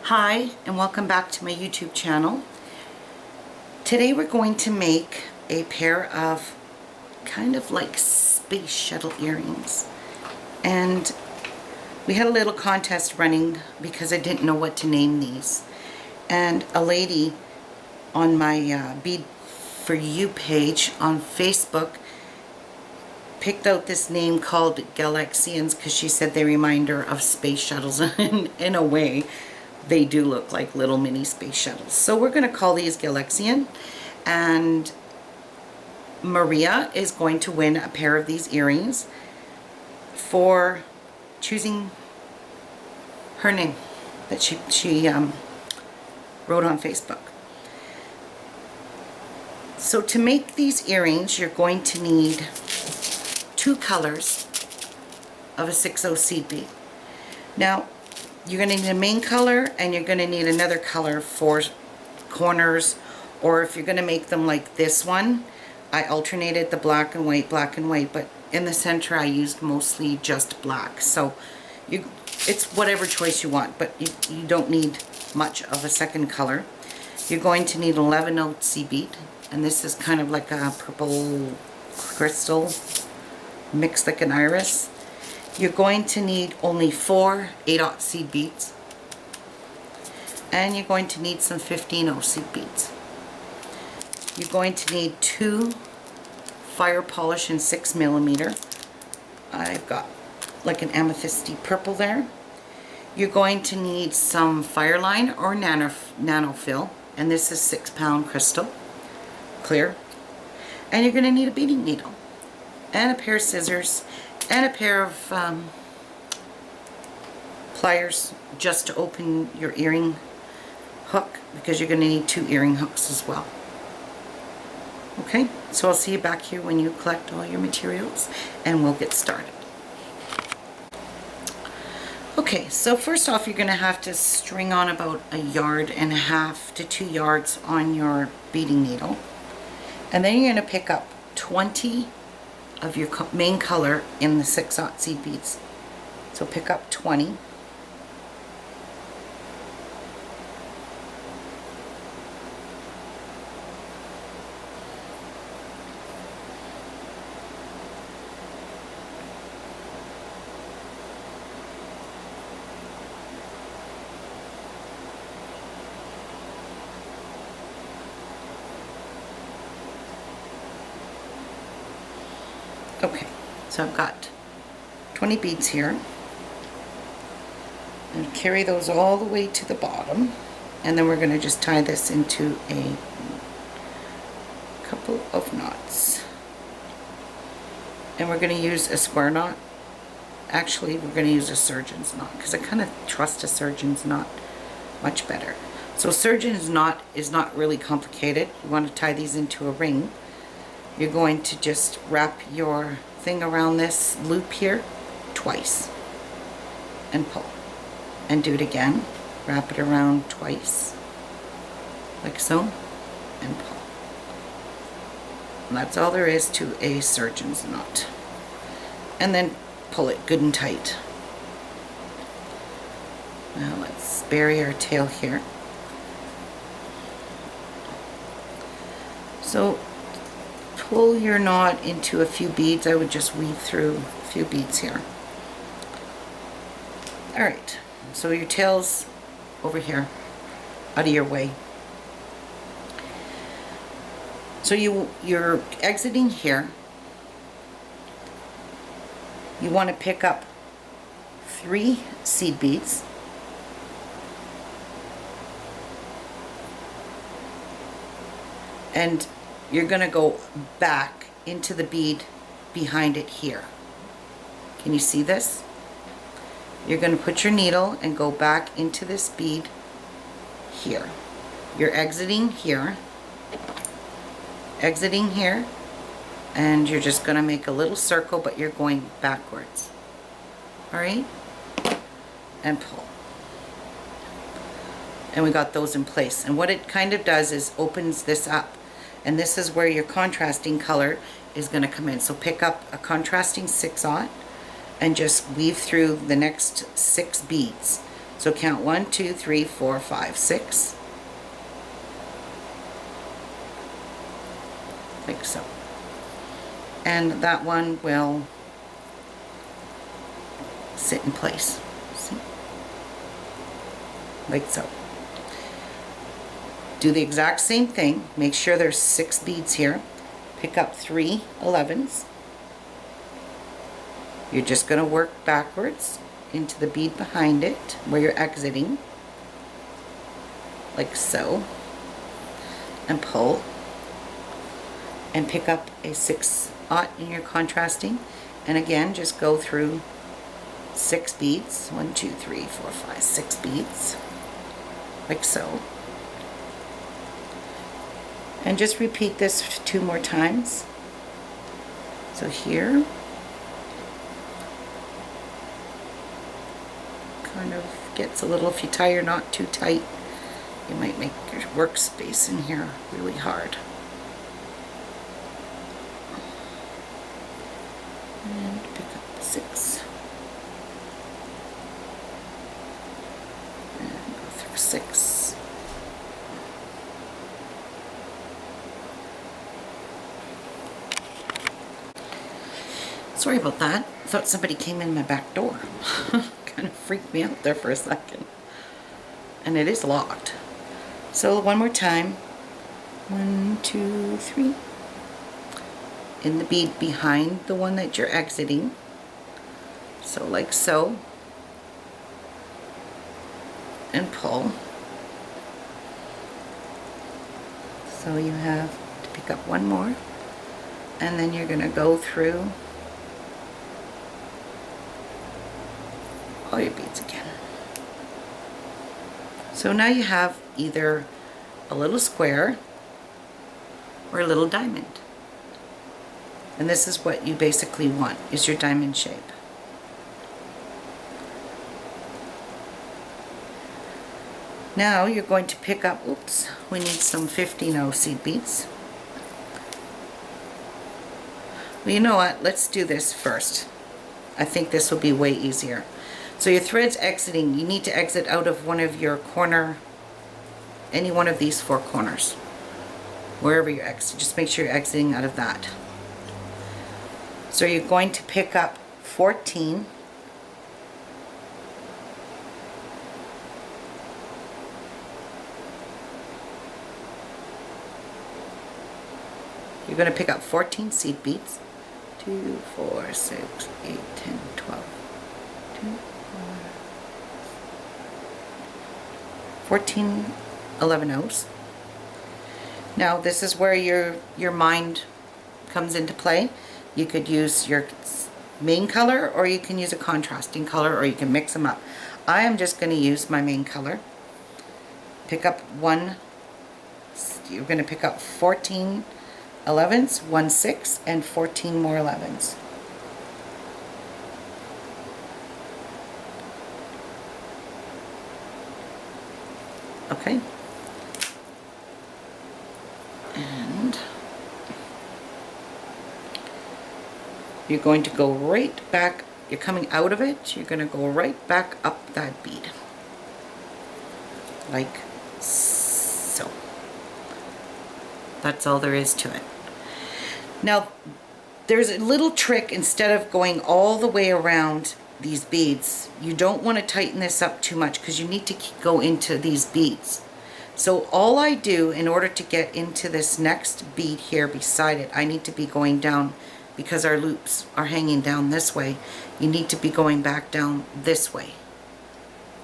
Hi, and welcome back to my YouTube channel. Today we're going to make a pair of kind of like space shuttle earrings. And we had a little contest running because I didn't know what to name these. And a lady on my Bead for You page on Facebook picked out this name called Galaxians because she said they remind her of space shuttles in a way. They do look like little mini space shuttles. So we're going to call these Galaxian, and Maria is going to win a pair of these earrings for choosing her name that she wrote on Facebook. So to make these earrings, you're going to need 2 colors of a 6/0 seed bead. Now, you're going to need a main color, and you're going to need another color for corners, or if you're going to make them like this one, I alternated the black and white, but in the center I used mostly just black. So it's whatever choice you want, but you don't need much of a second color. You're going to need 11/0 seed bead, and this is kind of like a purple crystal mixed like an iris. You're going to need only 4 8/0 seed beads, and you're going to need some 15/0 seed beads. You're going to need 2 fire polish in 6mm. I've got like an amethysty purple there. You're going to need some fireline or nanofill, and this is 6-pound crystal clear. And you're going to need a beading needle and a pair of scissors and a pair of pliers just to open your earring hook, because you're going to need 2 earring hooks as well. Okay, so I'll see you back here when you collect all your materials, and we'll get started. Okay, so first off, you're going to have to string on about 1.5 yards to 2 yards on your beading needle, and then you're going to pick up 20 of your main color in the 6/0 seed beads. So pick up 20. Okay, so I've got 20 beads here, and carry those all the way to the bottom, and then we're going to just tie this into a couple of knots, and we're going to use a square knot. Actually, we're going to use a surgeon's knot because I kind of trust a surgeon's knot much better. So surgeon's knot is not really complicated. You want to tie these into a ring. You're going to just wrap your thing around this loop here twice and pull, and do it again. Wrap it around twice like so and pull. And that's all there is to a surgeon's knot. And then pull it good and tight. Now let's bury our tail here. So pull your knot into a few beads. I would just weave through a few beads here. Alright, so your tail's over here, out of your way. So you're exiting here. You want to pick up 3 seed beads. And you're going to go back into the bead behind it here. Can you see this? You're going to put your needle and go back into this bead here. You're exiting here, and you're just going to make a little circle, but you're going backwards. Alright? And pull. And we got those in place. And what it kind of does is opens this up. And this is where your contrasting color is going to come in. So pick up a contrasting 6/0 and just weave through the next 6 beads. So count 1, 2, 3, 4, 5, 6. Like so. And that one will sit in place. See? Like so. Do the exact same thing. Make sure there's 6 beads here. Pick up 3 11s. You're just going to work backwards into the bead behind it where you're exiting. Like so. And pull. And pick up a 6/0 in your contrasting. And again, just go through 6 beads. 1, 2, 3, 4, 5, 6 beads. Like so. And just repeat this 2 more times. So here, kind of gets a little, if you tie your knot too tight, you might make your workspace in here really hard. And pick up 6. And go through 6. Sorry about that. I thought somebody came in my back door. Kind of freaked me out there for a second. And it is locked. So one more time. 1, 2, 3. In the bead behind the one that you're exiting. So like so. And pull. So you have to pick up one more. And then you're going to go through all your beads again. So now you have either a little square or a little diamond. And this is what you basically want, is your diamond shape. Now you're going to pick up, oops, we need some 15/0 seed beads. Well, you know what, let's do this first. I think this will be way easier. So your thread's exiting, you need to exit out of one of your corner, any one of these 4 corners. Wherever you're exiting, just make sure you're exiting out of that. So you're going to pick up 14. You're going to pick up 14 seed beads. 2, 4, 6, 8, 10, 12. 2, 14 11/0s. Now this is where your mind comes into play. You could use your main color, or you can use a contrasting color, or you can mix them up. I am just going to use my main color. Pick up one, you're going to pick up 14 11s, 1 6, and 14 more 11s. Okay. And you're going to go right back, you're coming out of it, you're going to go right back up that bead. Like so. That's all there is to it. Now, there's a little trick. Instead of going all the way around these beads, you don't want to tighten this up too much because you need to go into these beads. So all I do in order to get into this next bead here beside it, I need to be going down, because our loops are hanging down this way, you need to be going back down this way.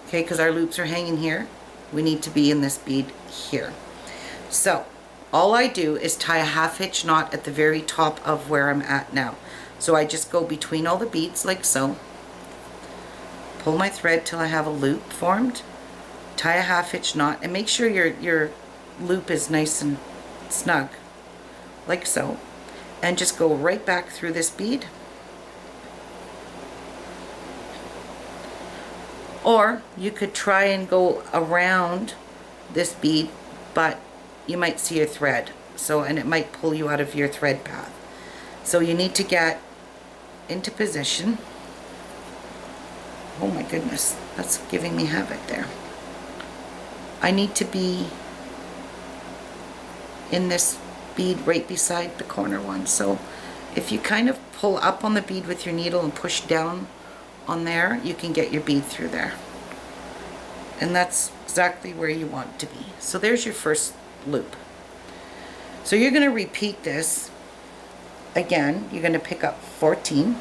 Okay, because our loops are hanging here, we need to be in this bead here. So all I do is tie a 1/2 inch knot at the very top of where I'm at now. So I just go between all the beads like so, pull my thread till I have a loop formed, tie a 1/2 inch knot, and make sure your loop is nice and snug, like so, and just go right back through this bead. Or you could try and go around this bead, but you might see a thread, so, and it might pull you out of your thread path. So you need to get into position Oh my goodness, that's giving me havoc there. I need to be in this bead right beside the corner one. So if you kind of pull up on the bead with your needle and push down on there, you can get your bead through there. And that's exactly where you want it to be. So there's your first loop. So you're going to repeat this again. You're going to pick up 14.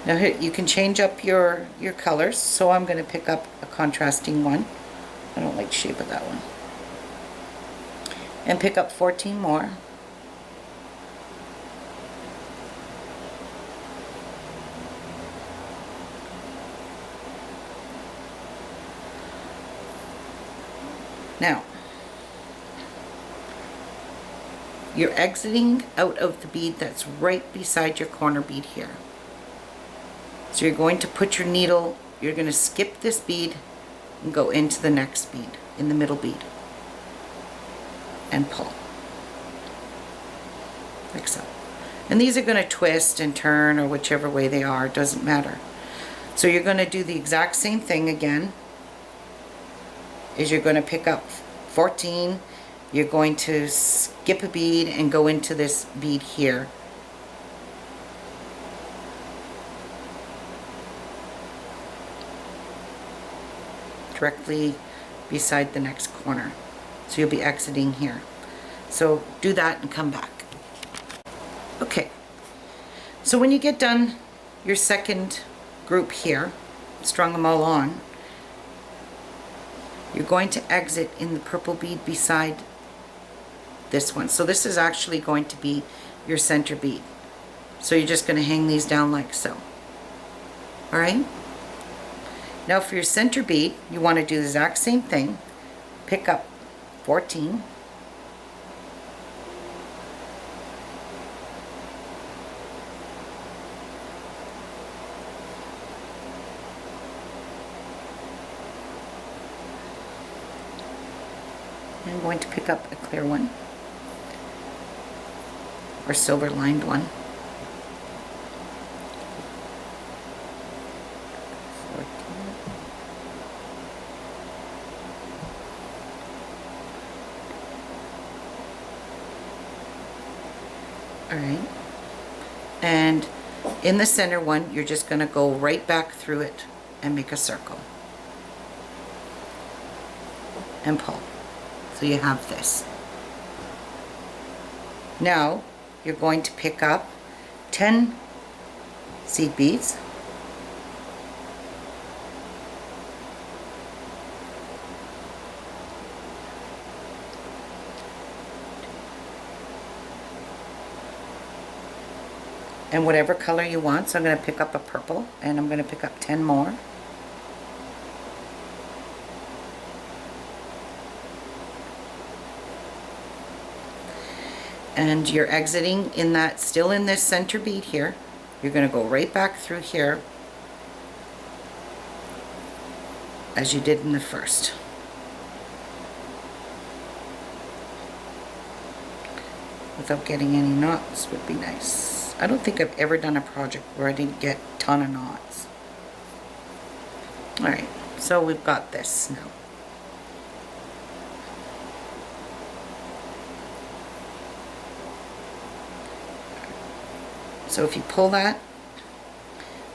Now here you can change up your colors. So I'm going to pick up a contrasting one. I don't like the shape of that one. And pick up 14 more. Now, you're exiting out of the bead that's right beside your corner bead here. So you're going to put your needle, you're going to skip this bead and go into the next bead, in the middle bead, and pull, like so. And these are going to twist and turn, or whichever way they are, it doesn't matter. So you're going to do the exact same thing again. Is you're going to pick up 14, you're going to skip a bead and go into this bead here. Directly beside the next corner. So you'll be exiting here. So do that and come back. Okay, so when you get done your second group here, strung them all on, you're going to exit in the purple bead beside this one. So this is actually going to be your center bead. So you're just going to hang these down like so. Alright? Now for your center bead, you want to do the exact same thing. Pick up 14. I'm going to pick up a clear one, or silver lined one. 14. Alright, and in the center one, you're just going to go right back through it and make a circle and pull. So you have this. Now you're going to pick up 10 seed beads, and whatever color you want. So I'm going to pick up a purple, and I'm going to pick up 10 more. And you're exiting in that, still in this center bead here. You're going to go right back through here as you did in the first. Without getting any knots would be nice. I don't think I've ever done a project where I didn't get a ton of knots. Alright, so we've got this now. So if you pull that,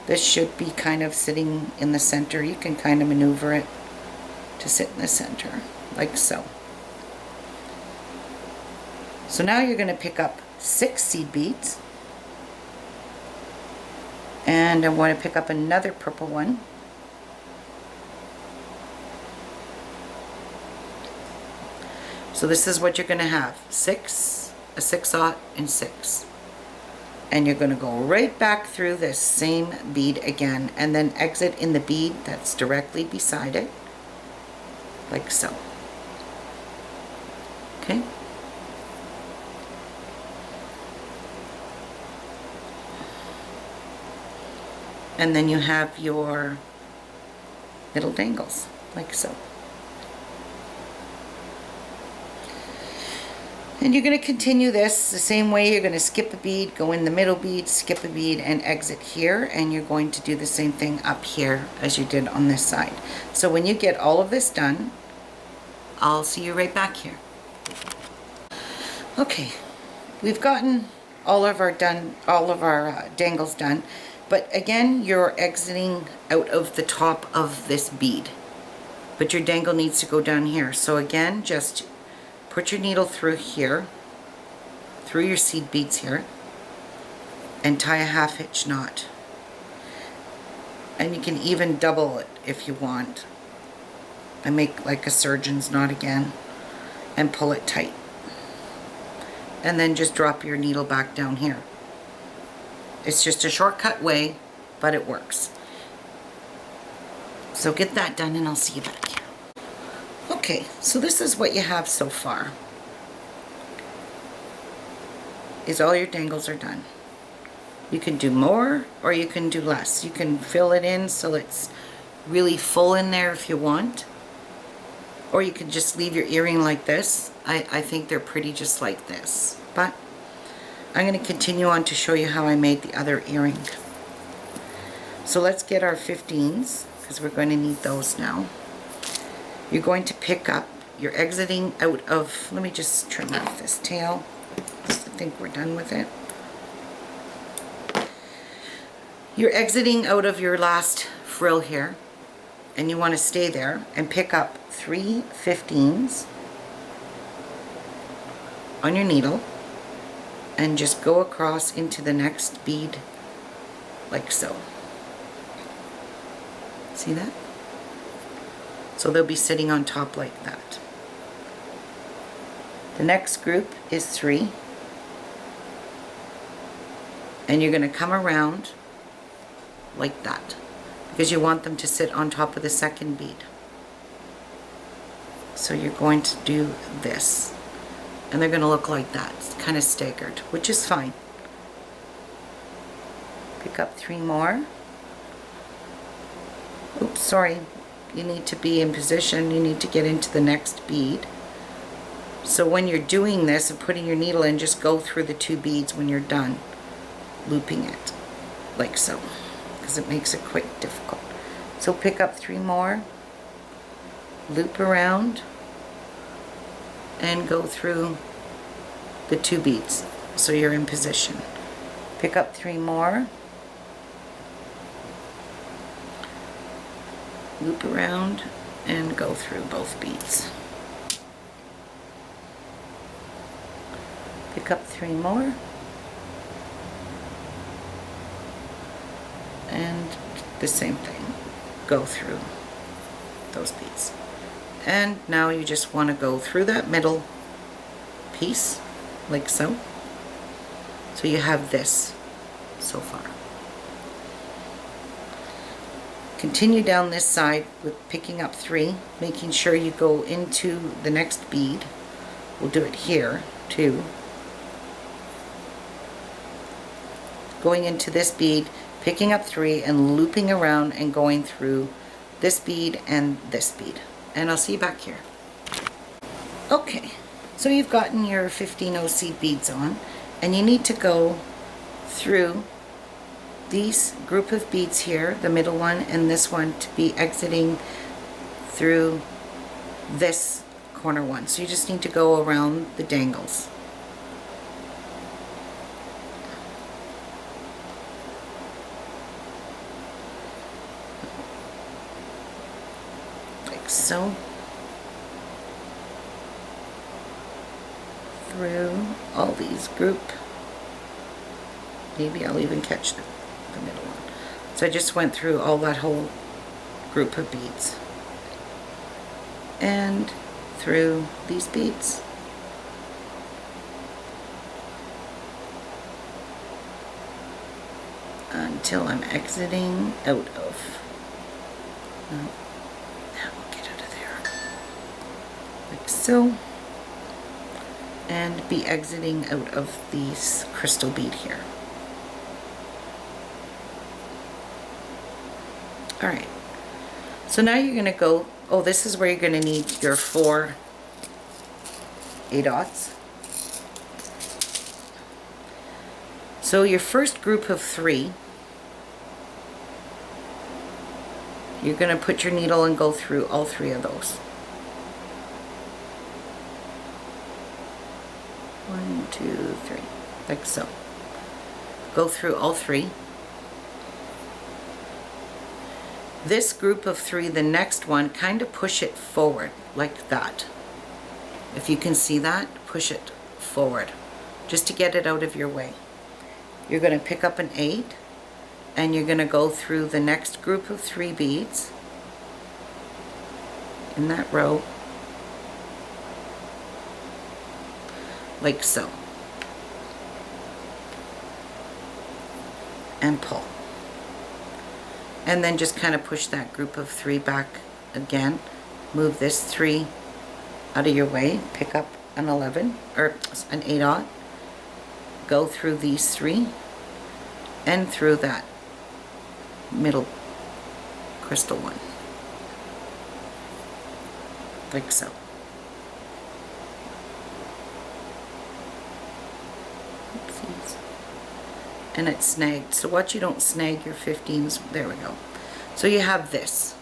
this should be kind of sitting in the center. You can kind of maneuver it to sit in the center, like so. So now you're going to pick up 6 seed beads. And I'm going to pick up another purple one. So this is what you're going to have. 6, a 6/0, and 6. And you're going to go right back through this same bead again, and then exit in the bead that's directly beside it, like so. Okay? And then you have your little dangles, like so. And you're going to continue this the same way. You're going to skip a bead, go in the middle bead, skip a bead, and exit here. And you're going to do the same thing up here as you did on this side. So when you get all of this done, I'll see you right back here. Okay, we've gotten all of our dangles done. But again, you're exiting out of the top of this bead. But your dangle needs to go down here. So again, just put your needle through here, through your seed beads here, and tie a half hitch knot. And you can even double it if you want. And make like a surgeon's knot again, and pull it tight. And then just drop your needle back down here. It's just a shortcut way, but it works. So get that done and I'll see you back here. Okay, so this is what you have so far. Is all your dangles are done. You can do more or you can do less. You can fill it in so it's really full in there if you want. Or you can just leave your earring like this. I think they're pretty just like this. But I'm going to continue on to show you how I made the other earring. So let's get our 15s because we're going to need those now. You're going to pick up, you're exiting out of, let me just trim off this tail. I think we're done with it. You're exiting out of your last frill here, and you want to stay there and pick up 3 15s on your needle and just go across into the next bead like so. See that? So they'll be sitting on top like that. The next group is 3. And you're going to come around like that because you want them to sit on top of the second bead. So you're going to do this. And they're going to look like that. It's kind of staggered, which is fine. Pick up 3 more. Oops, sorry. You need to be in position. You need to get into the next bead. So when you're doing this and putting your needle in, just go through the 2 beads when you're done looping it, like so, because it makes it quite difficult. So pick up 3 more, loop around, and go through the 2 beads so you're in position. Pick up 3 more, loop around, and go through both beads. Pick up 3 more, and the same thing, go through those beads. And now you just want to go through that middle piece like so. So you have this so far. Continue down this side with picking up 3, making sure you go into the next bead. We'll do it here too. Going into this bead, picking up 3 and looping around and going through this bead and this bead. And I'll see you back here. Okay, so you've gotten your 15 seed beads on, and you need to go through these group of beads here, the middle one and this one, to be exiting through this corner one. So you just need to go around the dangles. Like so. Through all these group. Maybe I'll even catch the middle one. So I just went through all that whole group of beads. And through these beads. Until I'm exiting out of. Now we'll get out of there. Like so. And be exiting out of these crystal bead here. Alright, so now you're going to go, oh, this is where you're going to need your 4 8/0. So your first group of 3, you're going to put your needle and go through all 3 of those. 1, 2, 3, like so. Go through all 3. This group of 3, the next one, kind of push it forward like that. If you can see that, push it forward just to get it out of your way. You're going to pick up an 8 and you're going to go through the next group of 3 beads in that row like so, and pull, and then just kind of push that group of 3 back again. Move this 3 out of your way, pick up an 11 or an 8/0, go through these 3 and through that middle crystal one like so. Oopsies. And it's snagged, so watch you don't snag your 15s. There we go. So you have this.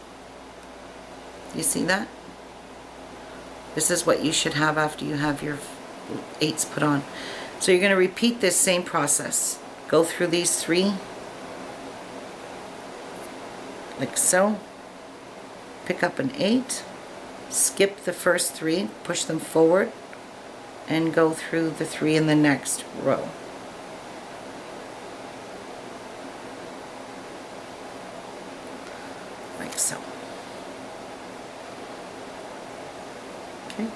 You see that? This is what you should have after you have your 8s put on. So you're going to repeat this same process. Go through these 3 like so, pick up an 8, skip the first 3, push them forward, and go through the 3 in the next row. Like so. Okay.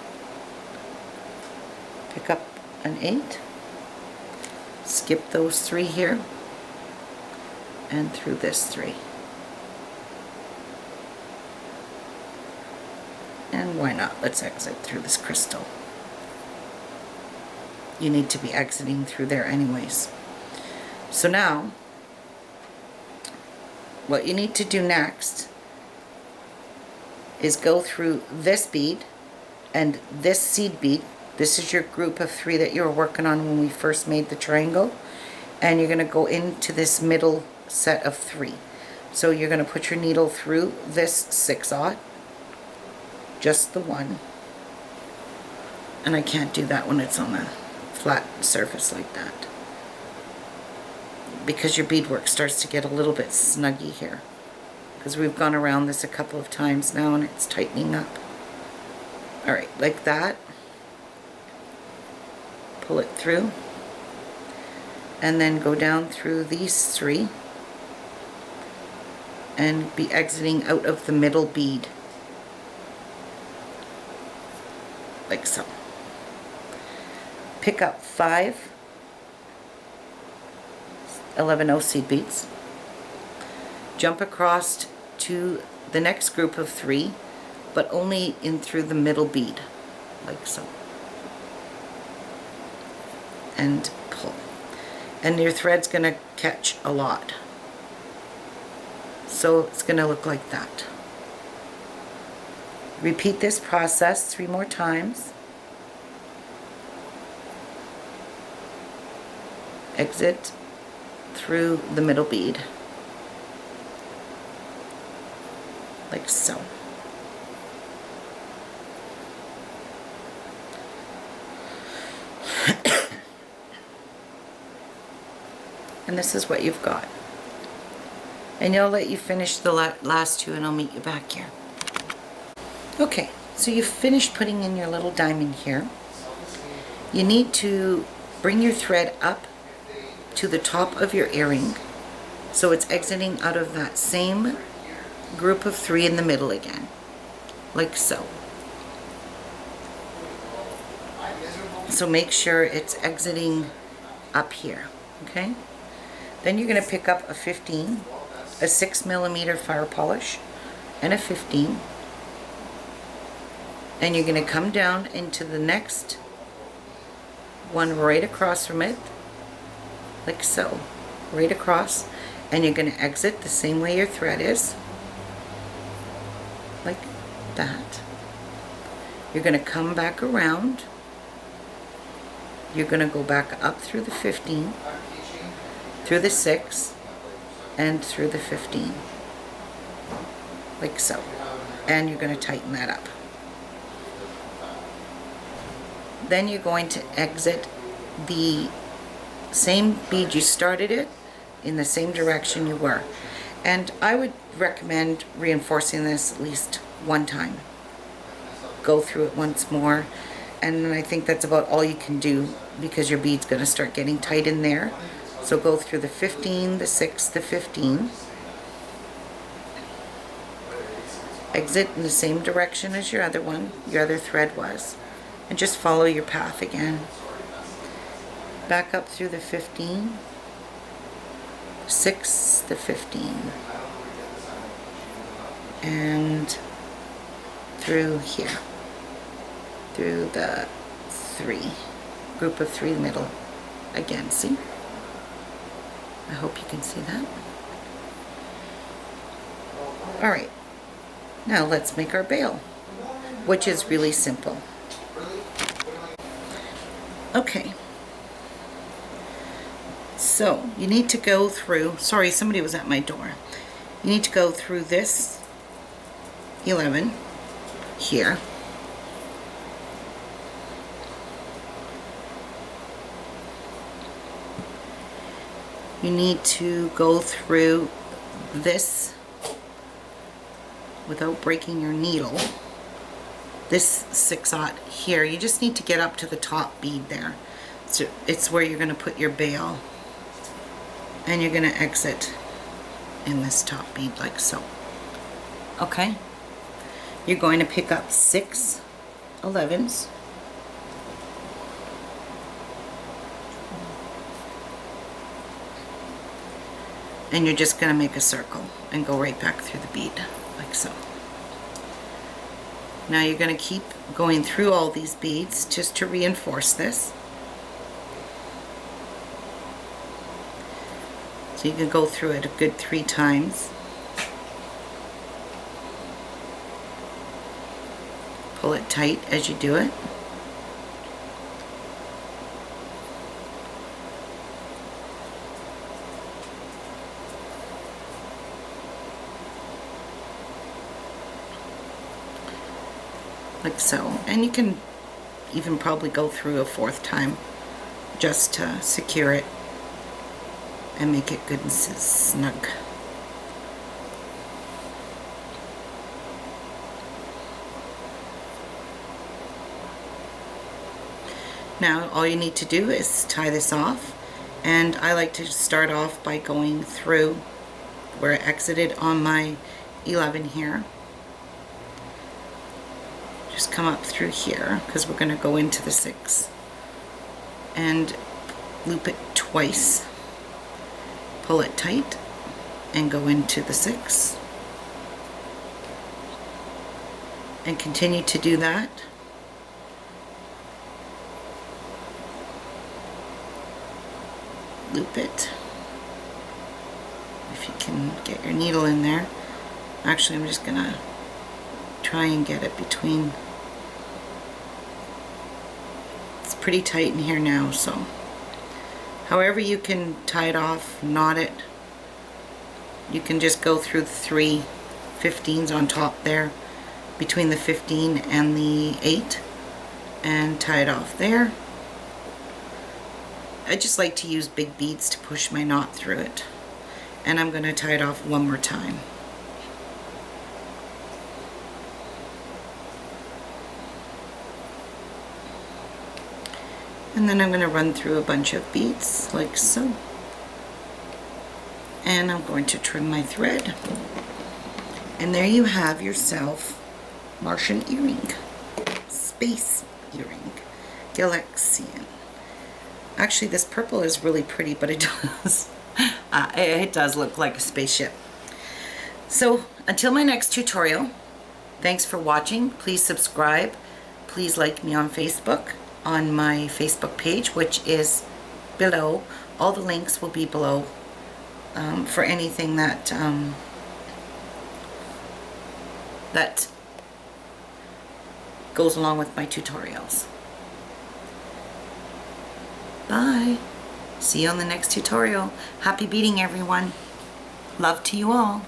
Pick up an 8, skip those 3 here, and through this 3. And why not? Let's exit through this crystal. You need to be exiting through there anyways. So now, what you need to do next is go through this bead and this seed bead. This is your group of 3 that you were working on when we first made the triangle. And you're going to go into this middle set of 3. So you're going to put your needle through this 6/0, just the one. And I can't do that when it's on a flat surface like that, because your beadwork starts to get a little bit snuggy here, because we've gone around this a couple of times now and it's tightening up. Alright, like that. Pull it through, and then go down through these 3 and be exiting out of the middle bead like so. Pick up 5 11/0 seed beads, jump across to the next group of 3, but only in through the middle bead like so, and pull, and your thread's going to catch a lot, so it's going to look like that. Repeat this process 3 more times. Exit through the middle bead like so. And this is what you've got. And I'll let you finish the last 2 and I'll meet you back here. Okay, so you've finished putting in your little diamond here. You need to bring your thread up to the top of your earring, so it's exiting out of that same group of 3 in the middle again, like so. So make sure it's exiting up here, okay? Then you're going to pick up a 15, a 6mm fire polish, and a 15. And you're going to come down into the next one right across from it, like so, right across, and you're going to exit the same way your thread is, like that. You're going to come back around, you're going to go back up through the 15, through the 6 and through the 15, like so. And you're going to tighten that up. Then you're going to exit the same bead you started it in the same direction you were. And I would recommend reinforcing this at least one time. Go through it once more, and I think that's about all you can do because your bead's going to start getting tight in there. So go through the 15, the 6, the 15. Exit in the same direction as your other one, your other thread was, and just follow your path again. Back up through the 15, 6, the 15, and through here, through the 3, group of 3 middle. Again, see? I hope you can see that. Alright, now let's make our bail, which is really simple. Okay. So, you need to go through, sorry, somebody was at my door. You need to go through this 11 here. You need to go through this without breaking your needle. This 6/0 here, you just need to get up to the top bead there. So it's where you're going to put your bail. And you're going to exit in this top bead like so. Okay? You're going to pick up 6 11s. And you're just going to make a circle and go right back through the bead like so. Now you're going to keep going through all these beads just to reinforce this. So you can go through it a good 3 times. Pull it tight as you do it. Like so. And you can even probably go through a 4th time just to secure it and make it good and snug. Now all you need to do is tie this off, and I like to start off by going through where I exited on my 11 here. Just come up through here because we're going to go into the 6 and loop it twice. Pull it tight and go into the 6 and continue to do that. Loop it if you can get your needle in there. Actually, I'm just gonna try and get it between. It's pretty tight in here now, so however you can tie it off, knot it. You can just go through the 3 15s on top there, between the 15 and the 8, and tie it off there. I just like to use big beads to push my knot through it. And I'm going to tie it off one more time. And then I'm going to run through a bunch of beads like so. And I'm going to trim my thread. And there you have yourself Martian earring, space earring, Galaxian. Actually, this purple is really pretty, but it does look like a spaceship. So until my next tutorial, thanks for watching. Please subscribe. Please like me on Facebook, on my Facebook page, which is below. All the links will be below for anything that that goes along with my tutorials. Bye. See you on the next tutorial. Happy beading, everyone. Love to you all.